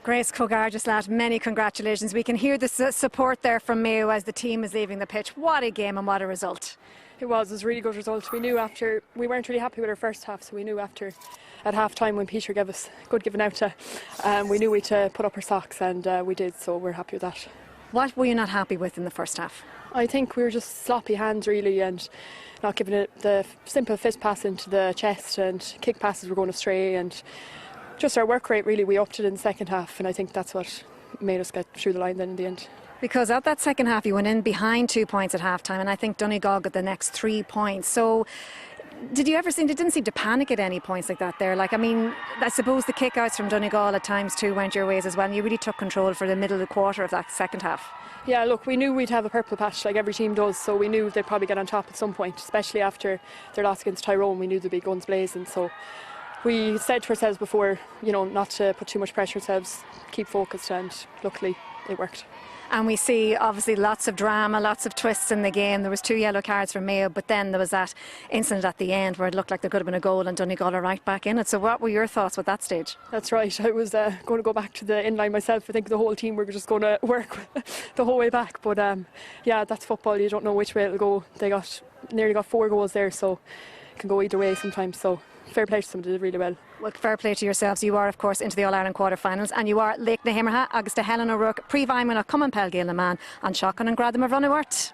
Grace Cogar, many congratulations. We can hear the support there from Mayo as the team is leaving the pitch. What a game and what a result. It was a really good result. We knew after, we weren't really happy with our first half, so we knew after, at half time when Peter gave us a good giving out to, we knew we had to put up our socks, and we did, so we're happy with that. What were you not happy with in the first half? I think we were just sloppy hands really, and not giving it the simple fist pass into the chest, and kick passes were going astray, and just our work rate really, we upped it in the second half, and I think that's what made us get through the line then in the end. Because at that second half you went in behind 2 points at half time, and I think Donegal got the next 3 points. So did you ever seem, it didn't seem to panic at any points like that there? Like, I mean, I suppose the kick-outs from Donegal at times too went your ways as well, and you really took control for the middle of the quarter of that second half. Yeah, look, we knew we'd have a purple patch like every team does, so we knew they'd probably get on top at some point, especially after their loss against Tyrone. We knew they'd be guns blazing, so we said to ourselves before, you know, not to put too much pressure on ourselves, keep focused, and luckily it worked. And we see obviously lots of drama, lots of twists in the game. There was 2 yellow cards for Mayo, but then there was that incident at the end where it looked like there could have been a goal and Donegal are right back in it. So what were your thoughts at that stage? That's right. I was going to go back to the inline myself. I think the whole team were just going to work the whole way back. But yeah, that's football. You don't know which way it'll go. They nearly got 4 goals there, so it can go either way sometimes. So fair play to them, they did really well. Well, fair play to yourselves. You are, of course, into the All-Ireland quarter-finals, and you are Laoch na hImeartha agus de Helen O'Rourke, príomh-Aimime nach Cumann Peil Gael na Man, an Seachan an Gradam of Runawart.